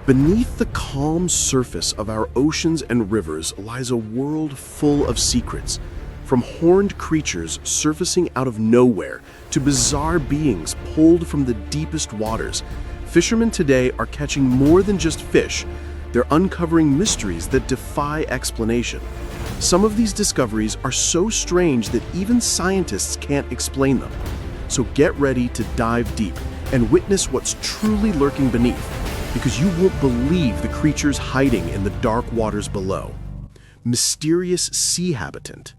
Beneath the calm surface of our oceans and rivers lies a world full of secrets, from horned creatures surfacing out of nowhere to bizarre beings pulled from the deepest waters. Fishermen today are catching more than just fish. They're uncovering mysteries that defy explanation. Some of these discoveries are so strange that even scientists can't explain them. So get ready to dive deep and witness what's truly lurking beneath, because you won't believe the creatures hiding in the dark waters below. Mysterious sea habitant.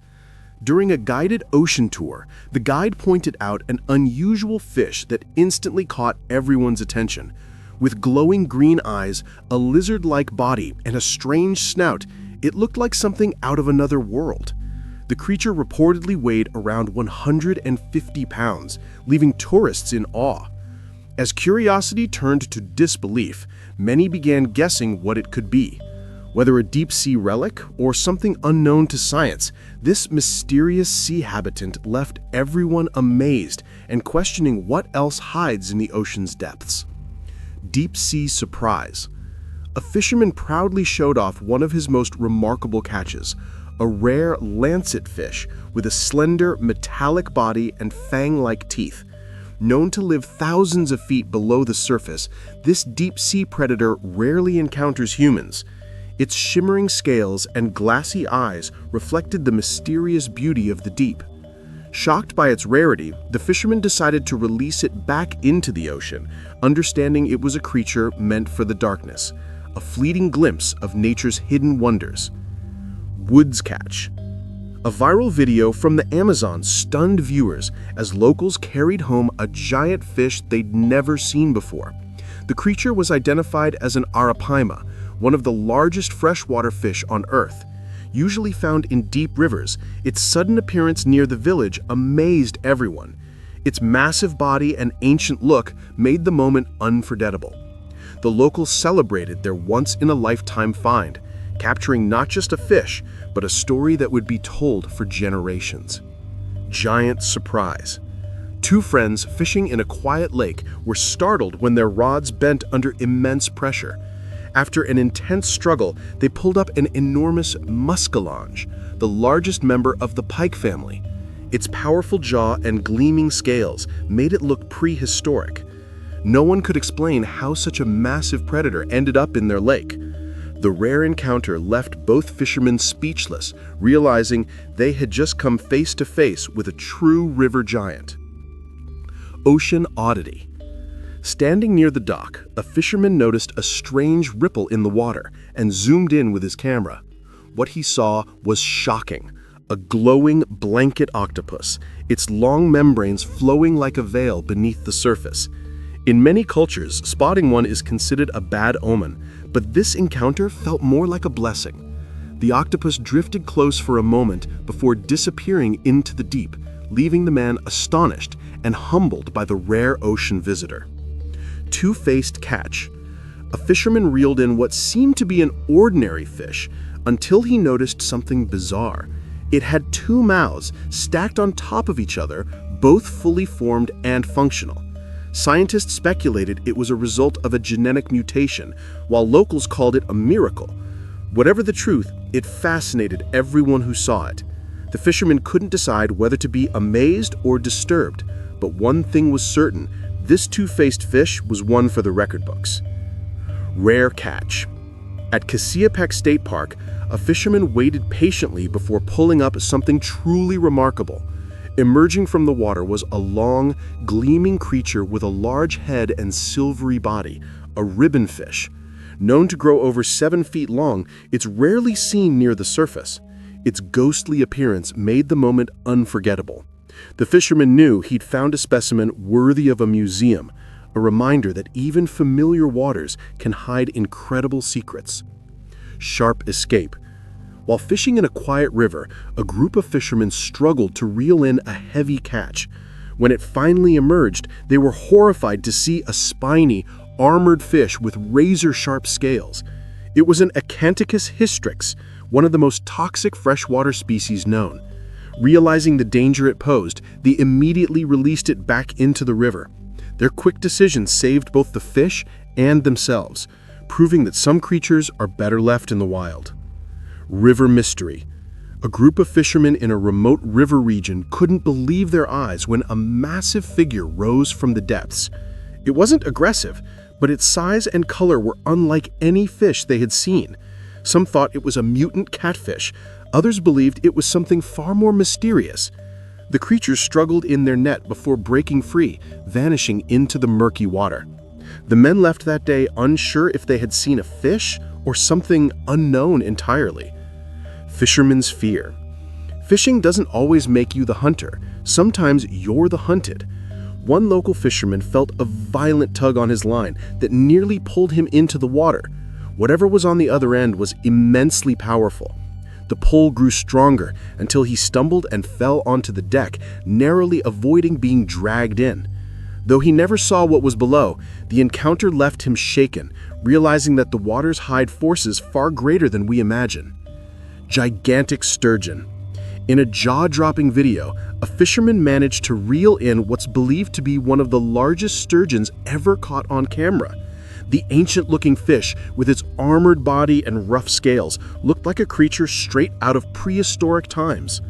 During a guided ocean tour, the guide pointed out an unusual fish that instantly caught everyone's attention. With glowing green eyes, a lizard-like body, and a strange snout, it looked like something out of another world. The creature reportedly weighed around 150 pounds, leaving tourists in awe. As curiosity turned to disbelief, many began guessing what it could be. Whether a deep-sea relic or something unknown to science, this mysterious sea habitant left everyone amazed and questioning what else hides in the ocean's depths. Deep-sea surprise. A fisherman proudly showed off one of his most remarkable catches, a rare lancet fish with a slender, metallic body and fang-like teeth. Known to live thousands of feet below the surface, this deep-sea predator rarely encounters humans. Its shimmering scales and glassy eyes reflected the mysterious beauty of the deep. Shocked by its rarity, the fisherman decided to release it back into the ocean, understanding it was a creature meant for the darkness, a fleeting glimpse of nature's hidden wonders. Woods catch. A viral video from the Amazon stunned viewers as locals carried home a giant fish they'd never seen before. The creature was identified as an arapaima, one of the largest freshwater fish on Earth. Usually found in deep rivers, its sudden appearance near the village amazed everyone. Its massive body and ancient look made the moment unforgettable. The locals celebrated their once-in-a-lifetime find, capturing not just a fish, but a story that would be told for generations. Giant surprise. Two friends fishing in a quiet lake were startled when their rods bent under immense pressure. After an intense struggle, they pulled up an enormous muskellunge, the largest member of the pike family. Its powerful jaw and gleaming scales made it look prehistoric. No one could explain how such a massive predator ended up in their lake. The rare encounter left both fishermen speechless, realizing they had just come face to face with a true river giant. Ocean oddity. Standing near the dock, a fisherman noticed a strange ripple in the water and zoomed in with his camera. What he saw was shocking. A glowing blanket octopus, its long membranes flowing like a veil beneath the surface. In many cultures, spotting one is considered a bad omen, but this encounter felt more like a blessing. The octopus drifted close for a moment before disappearing into the deep, leaving the man astonished and humbled by the rare ocean visitor. Two-faced catch. A fisherman reeled in what seemed to be an ordinary fish until he noticed something bizarre. It had two mouths stacked on top of each other, both fully formed and functional. Scientists speculated it was a result of a genetic mutation, while locals called it a miracle. Whatever the truth, it fascinated everyone who saw it. The fisherman couldn't decide whether to be amazed or disturbed, but one thing was certain: this two-faced fish was one for the record books. Rare catch. At Casiapec State Park, a fisherman waited patiently before pulling up something truly remarkable. Emerging from the water was a long, gleaming creature with a large head and silvery body, a ribbonfish. Known to grow over 7 feet long, it's rarely seen near the surface. Its ghostly appearance made the moment unforgettable. The fisherman knew he'd found a specimen worthy of a museum, a reminder that even familiar waters can hide incredible secrets. Sharp escape. While fishing in a quiet river, a group of fishermen struggled to reel in a heavy catch. When it finally emerged, they were horrified to see a spiny, armored fish with razor-sharp scales. It was an Acanthicus hystrix, one of the most toxic freshwater species known. Realizing the danger it posed, they immediately released it back into the river. Their quick decision saved both the fish and themselves, proving that some creatures are better left in the wild. River mystery. A group of fishermen in a remote river region couldn't believe their eyes when a massive figure rose from the depths. It wasn't aggressive, but its size and color were unlike any fish they had seen. Some thought it was a mutant catfish. Others believed it was something far more mysterious. The creatures struggled in their net before breaking free, vanishing into the murky water. The men left that day unsure if they had seen a fish or something unknown entirely. Fisherman's fear. Fishing doesn't always make you the hunter. Sometimes you're the hunted. One local fisherman felt a violent tug on his line that nearly pulled him into the water. Whatever was on the other end was immensely powerful. The pull grew stronger until he stumbled and fell onto the deck, narrowly avoiding being dragged in. Though he never saw what was below, the encounter left him shaken, realizing that the waters hide forces far greater than we imagine. Gigantic sturgeon. In a jaw-dropping video, a fisherman managed to reel in what's believed to be one of the largest sturgeons ever caught on camera. The ancient-looking fish, with its armored body and rough scales, looked like a creature straight out of prehistoric times.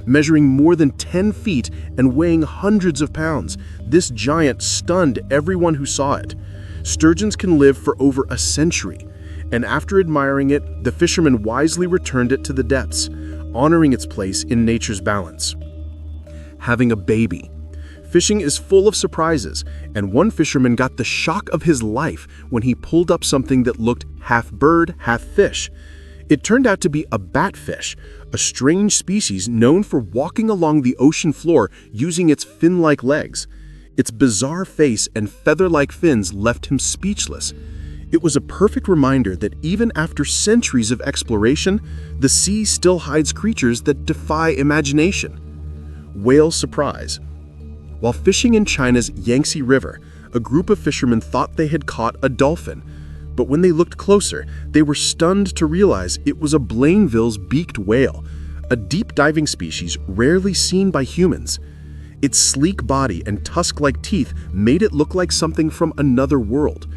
Measuring more than 10 feet and weighing hundreds of pounds, this giant stunned everyone who saw it. Sturgeons can live for over a century, and after admiring it, the fisherman wisely returned it to the depths, honoring its place in nature's balance. Having a baby. Fishing is full of surprises, and one fisherman got the shock of his life when he pulled up something that looked half bird, half fish. It turned out to be a batfish, a strange species known for walking along the ocean floor using its fin-like legs. Its bizarre face and feather-like fins left him speechless. It was a perfect reminder that even after centuries of exploration, the sea still hides creatures that defy imagination. Whale surprise. While fishing in China's Yangtze River, a group of fishermen thought they had caught a dolphin. But when they looked closer, they were stunned to realize it was a Blainville's beaked whale, a deep-diving species rarely seen by humans. Its sleek body and tusk-like teeth made it look like something from another world.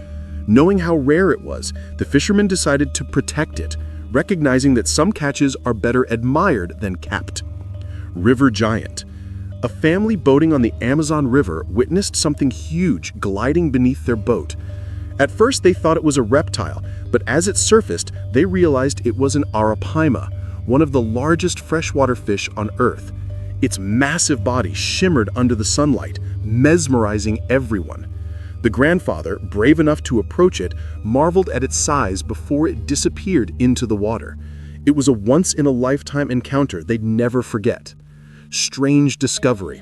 Knowing how rare it was, the fishermen decided to protect it, recognizing that some catches are better admired than kept. River giant. A family boating on the Amazon River witnessed something huge gliding beneath their boat. At first, they thought it was a reptile, but as it surfaced, they realized it was an arapaima, one of the largest freshwater fish on Earth. Its massive body shimmered under the sunlight, mesmerizing everyone. The grandfather, brave enough to approach it, marveled at its size before it disappeared into the water. It was a once-in-a-lifetime encounter they'd never forget. Strange discovery.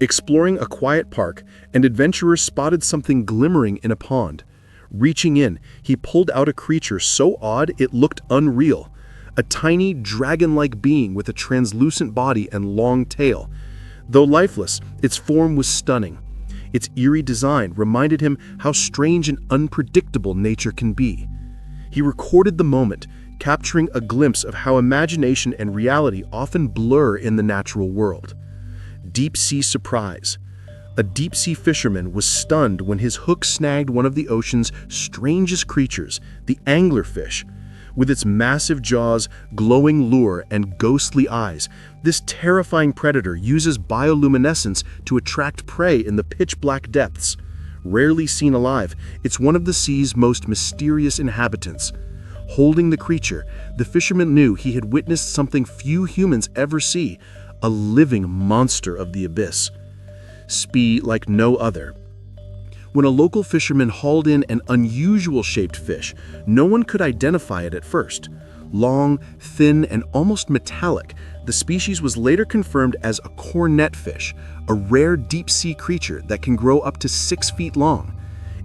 Exploring a quiet park, an adventurer spotted something glimmering in a pond. Reaching in, he pulled out a creature so odd it looked unreal. A tiny, dragon-like being with a translucent body and long tail. Though lifeless, its form was stunning. Its eerie design reminded him how strange and unpredictable nature can be. He recorded the moment, capturing a glimpse of how imagination and reality often blur in the natural world. Deep-sea surprise. A deep-sea fisherman was stunned when his hook snagged one of the ocean's strangest creatures, the anglerfish. With its massive jaws, glowing lure, and ghostly eyes, this terrifying predator uses bioluminescence to attract prey in the pitch-black depths. Rarely seen alive, it's one of the sea's most mysterious inhabitants. Holding the creature, the fisherman knew he had witnessed something few humans ever see, a living monster of the abyss. Spee like no other. When a local fisherman hauled in an unusual-shaped fish, no one could identify it at first. Long, thin, and almost metallic, the species was later confirmed as a cornetfish, a rare deep-sea creature that can grow up to 6 feet long.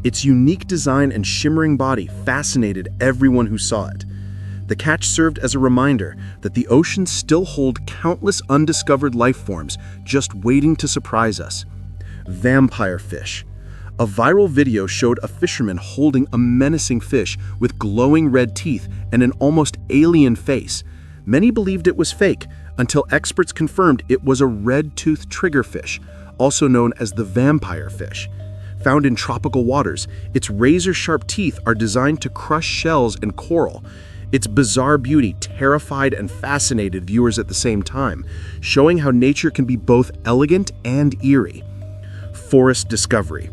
Its unique design and shimmering body fascinated everyone who saw it. The catch served as a reminder that the oceans still hold countless undiscovered life forms just waiting to surprise us. Vampire fish. A viral video showed a fisherman holding a menacing fish with glowing red teeth and an almost alien face. Many believed it was fake until experts confirmed it was a red-toothed triggerfish, also known as the vampire fish. Found in tropical waters, its razor-sharp teeth are designed to crush shells and coral. Its bizarre beauty terrified and fascinated viewers at the same time, showing how nature can be both elegant and eerie. Forest discovery.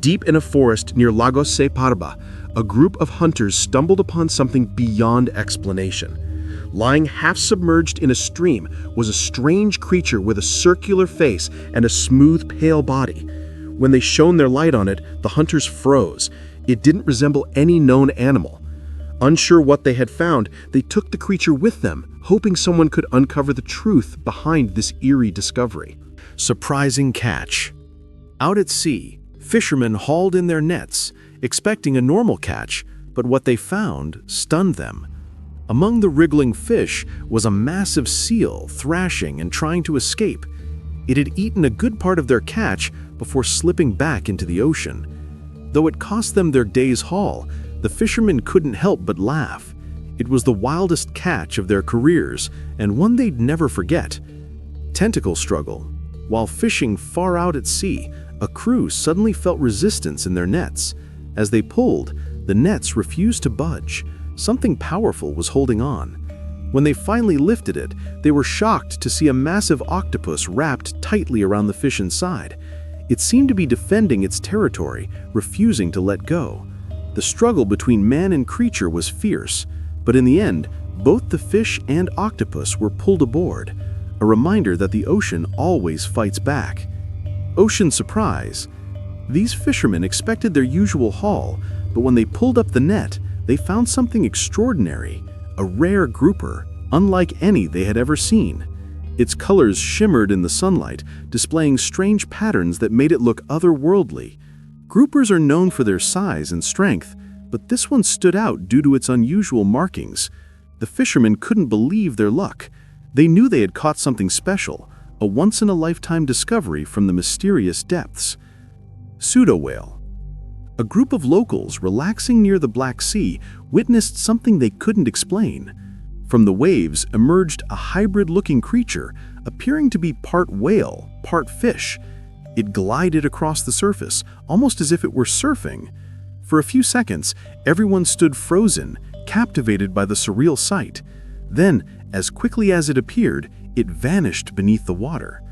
Deep in a forest near Lagos de Parba, a group of hunters stumbled upon something beyond explanation. Lying half-submerged in a stream was a strange creature with a circular face and a smooth, pale body. When they shone their light on it, the hunters froze. It didn't resemble any known animal. Unsure what they had found, they took the creature with them, hoping someone could uncover the truth behind this eerie discovery. Surprising catch. Out at sea, fishermen hauled in their nets, expecting a normal catch, but what they found stunned them. Among the wriggling fish was a massive seal thrashing and trying to escape. It had eaten a good part of their catch before slipping back into the ocean. Though it cost them their day's haul, the fishermen couldn't help but laugh. It was the wildest catch of their careers, and one they'd never forget. Tentacle struggle. While fishing far out at sea, a crew suddenly felt resistance in their nets. As they pulled, the nets refused to budge. Something powerful was holding on. When they finally lifted it, they were shocked to see a massive octopus wrapped tightly around the fish inside. It seemed to be defending its territory, refusing to let go. The struggle between man and creature was fierce, but in the end, both the fish and octopus were pulled aboard, a reminder that the ocean always fights back. Ocean surprise. These fishermen expected their usual haul, but when they pulled up the net, they found something extraordinary, a rare grouper, unlike any they had ever seen. Its colors shimmered in the sunlight, displaying strange patterns that made it look otherworldly. Groupers are known for their size and strength, but this one stood out due to its unusual markings. The fishermen couldn't believe their luck. They knew they had caught something special, a once-in-a-lifetime discovery from the mysterious depths. Pseudo whale. A group of locals relaxing near the Black Sea witnessed something they couldn't explain. From the waves emerged a hybrid-looking creature, appearing to be part whale, part fish. It glided across the surface, almost as if it were surfing. For a few seconds, everyone stood frozen, captivated by the surreal sight. Then, as quickly as it appeared, it vanished beneath the water.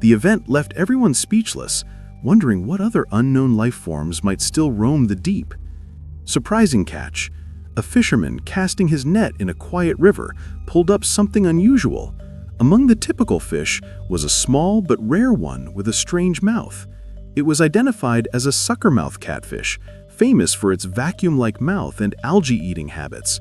The event left everyone speechless, wondering what other unknown life forms might still roam the deep. Surprising catch. A fisherman casting his net in a quiet river pulled up something unusual. Among the typical fish was a small but rare one with a strange mouth. It was identified as a suckermouth catfish, famous for its vacuum-like mouth and algae-eating habits.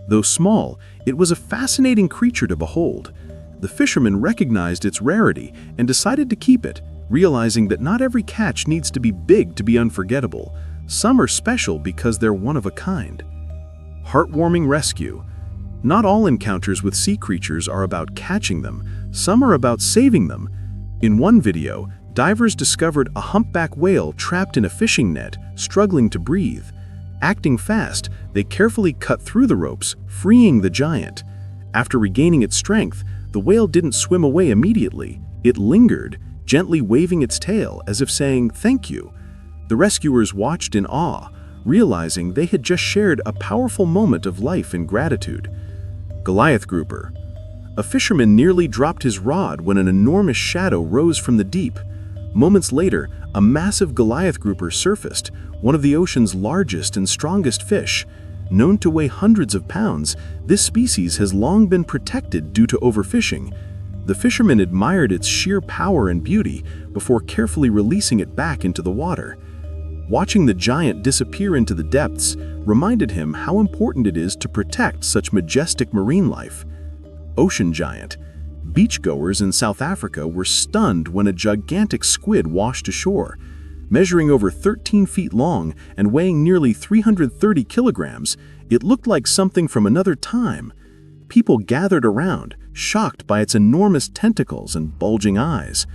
Though small, it was a fascinating creature to behold. The fisherman recognized its rarity and decided to keep it, realizing that not every catch needs to be big to be unforgettable. Some are special because they're one of a kind. Heartwarming rescue. Not all encounters with sea creatures are about catching them. Some are about saving them. In one video, divers discovered a humpback whale trapped in a fishing net, struggling to breathe. Acting fast, they carefully cut through the ropes, freeing the giant. After regaining its strength, the whale didn't swim away immediately. It lingered, gently waving its tail as if saying thank you. The rescuers watched in awe, realizing they had just shared a powerful moment of life and gratitude. Goliath grouper. A fisherman nearly dropped his rod when an enormous shadow rose from the deep. Moments later, a massive Goliath grouper surfaced, one of the ocean's largest and strongest fish. Known to weigh hundreds of pounds, this species has long been protected due to overfishing. The fisherman admired its sheer power and beauty before carefully releasing it back into the water. Watching the giant disappear into the depths reminded him how important it is to protect such majestic marine life. Ocean giant. Beachgoers in South Africa were stunned when a gigantic squid washed ashore. Measuring over 13 feet long and weighing nearly 330 kilograms, it looked like something from another time. People gathered around, shocked by its enormous tentacles and bulging eyes.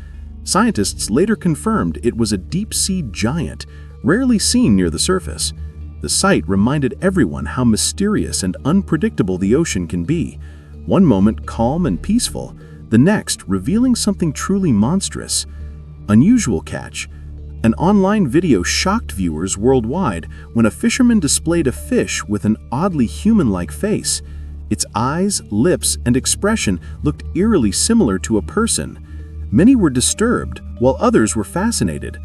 Scientists later confirmed it was a deep-sea giant, rarely seen near the surface. The sight reminded everyone how mysterious and unpredictable the ocean can be. One moment calm and peaceful, the next revealing something truly monstrous. Unusual catch. An online video shocked viewers worldwide when a fisherman displayed a fish with an oddly human-like face. Its eyes, lips, and expression looked eerily similar to a person. Many were disturbed, while others were fascinated.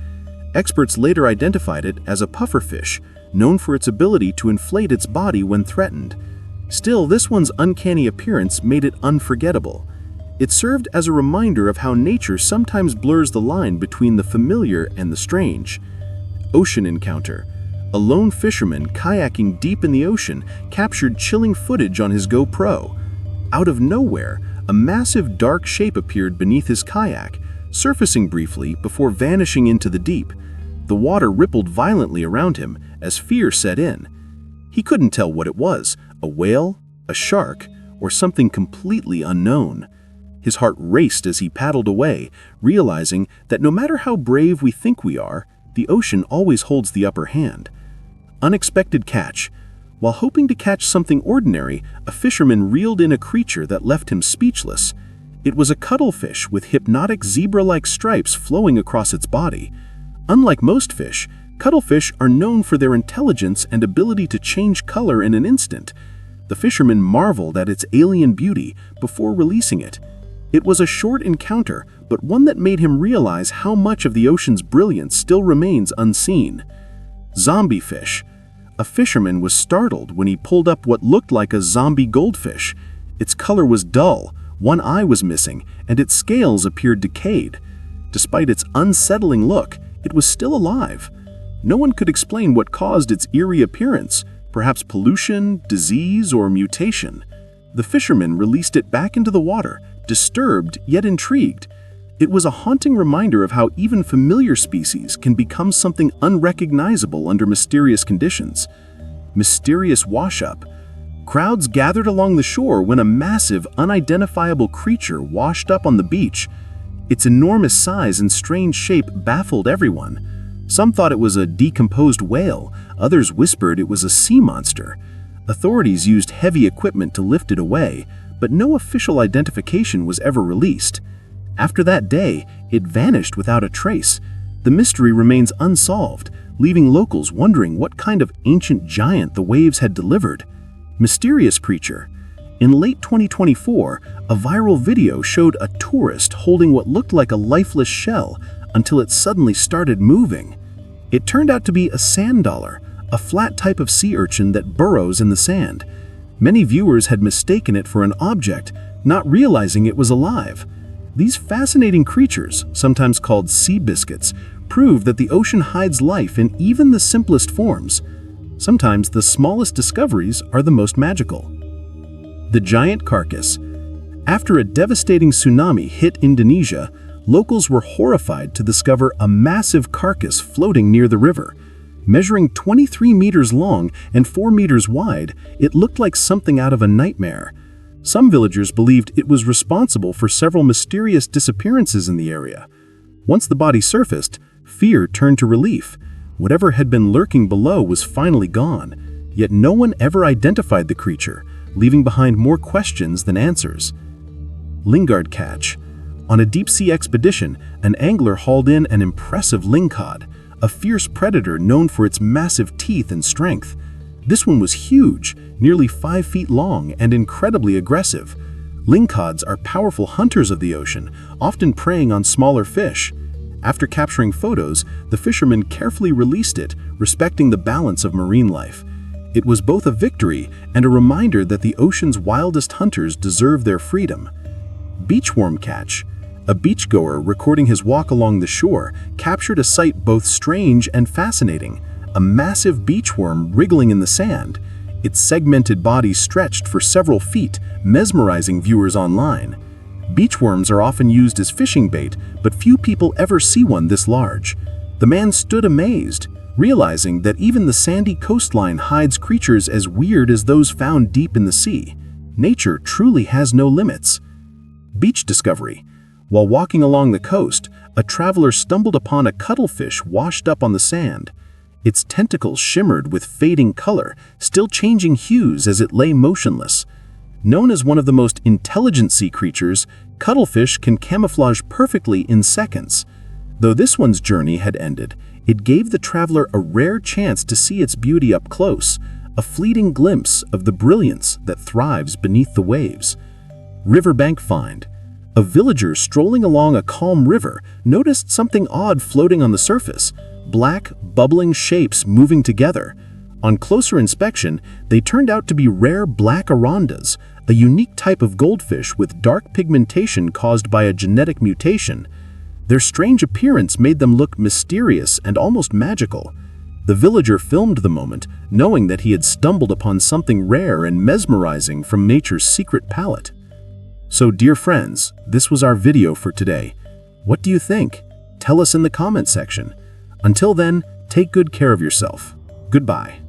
Experts later identified it as a pufferfish, known for its ability to inflate its body when threatened. Still, this one's uncanny appearance made it unforgettable. It served as a reminder of how nature sometimes blurs the line between the familiar and the strange. Ocean encounter. A lone fisherman kayaking deep in the ocean captured chilling footage on his GoPro. Out of nowhere, a massive dark shape appeared beneath his kayak, surfacing briefly before vanishing into the deep. The water rippled violently around him as fear set in. He couldn't tell what it was, a whale, a shark, or something completely unknown. His heart raced as he paddled away, realizing that no matter how brave we think we are, the ocean always holds the upper hand. Unexpected catch. While hoping to catch something ordinary, a fisherman reeled in a creature that left him speechless. It was a cuttlefish with hypnotic zebra-like stripes flowing across its body. Unlike most fish, cuttlefish are known for their intelligence and ability to change color in an instant. The fisherman marveled at its alien beauty before releasing it. It was a short encounter, but one that made him realize how much of the ocean's brilliance still remains unseen. Zombie fish. A fisherman was startled when he pulled up what looked like a zombie goldfish. Its color was dull, one eye was missing, and its scales appeared decayed. Despite its unsettling look, it was still alive. No one could explain what caused its eerie appearance, perhaps pollution, disease, or mutation. The fisherman released it back into the water, disturbed yet intrigued. It was a haunting reminder of how even familiar species can become something unrecognizable under mysterious conditions. Mysterious wash-up. Crowds gathered along the shore when a massive, unidentifiable creature washed up on the beach. Its enormous size and strange shape baffled everyone. Some thought it was a decomposed whale, others whispered it was a sea monster. Authorities used heavy equipment to lift it away, but no official identification was ever released. After that day, it vanished without a trace. The mystery remains unsolved, leaving locals wondering what kind of ancient giant the waves had delivered. Mysterious creature. In late 2024, a viral video showed a tourist holding what looked like a lifeless shell until it suddenly started moving. It turned out to be a sand dollar, a flat type of sea urchin that burrows in the sand. Many viewers had mistaken it for an object, not realizing it was alive. These fascinating creatures, sometimes called sea biscuits, prove that the ocean hides life in even the simplest forms. Sometimes the smallest discoveries are the most magical. The giant carcass. After a devastating tsunami hit Indonesia, locals were horrified to discover a massive carcass floating near the river. Measuring 23 meters long and 4 meters wide, it looked like something out of a nightmare. Some villagers believed it was responsible for several mysterious disappearances in the area. Once the body surfaced, fear turned to relief. Whatever had been lurking below was finally gone, yet no one ever identified the creature, leaving behind more questions than answers. Lingard catch. On a deep-sea expedition, an angler hauled in an impressive lingcod, a fierce predator known for its massive teeth and strength. This one was huge, nearly 5 feet long and incredibly aggressive. Lingcods are powerful hunters of the ocean, often preying on smaller fish. After capturing photos, the fisherman carefully released it, respecting the balance of marine life. It was both a victory and a reminder that the ocean's wildest hunters deserve their freedom. Beachworm catch. A beachgoer recording his walk along the shore captured a sight both strange and fascinating: a massive beachworm wriggling in the sand. Its segmented body stretched for several feet, mesmerizing viewers online. Beachworms are often used as fishing bait, but few people ever see one this large. The man stood amazed, realizing that even the sandy coastline hides creatures as weird as those found deep in the sea. Nature truly has no limits. Beach discovery. While walking along the coast, a traveler stumbled upon a cuttlefish washed up on the sand. Its tentacles shimmered with fading color, still changing hues as it lay motionless. Known as one of the most intelligent sea creatures, cuttlefish can camouflage perfectly in seconds. Though this one's journey had ended, It gave the traveler a rare chance to see its beauty up close, a fleeting glimpse of the brilliance that thrives beneath the waves. Riverbank find. A villager strolling along a calm river noticed something odd floating on the surface, black, bubbling shapes moving together. On closer inspection, they turned out to be rare black arondas, a unique type of goldfish with dark pigmentation caused by a genetic mutation. Their strange appearance made them look mysterious and almost magical. The villager filmed the moment, knowing that he had stumbled upon something rare and mesmerizing from nature's secret palette. So, dear friends, this was our video for today. What do you think? Tell us in the comment section. Until then, take good care of yourself. Goodbye.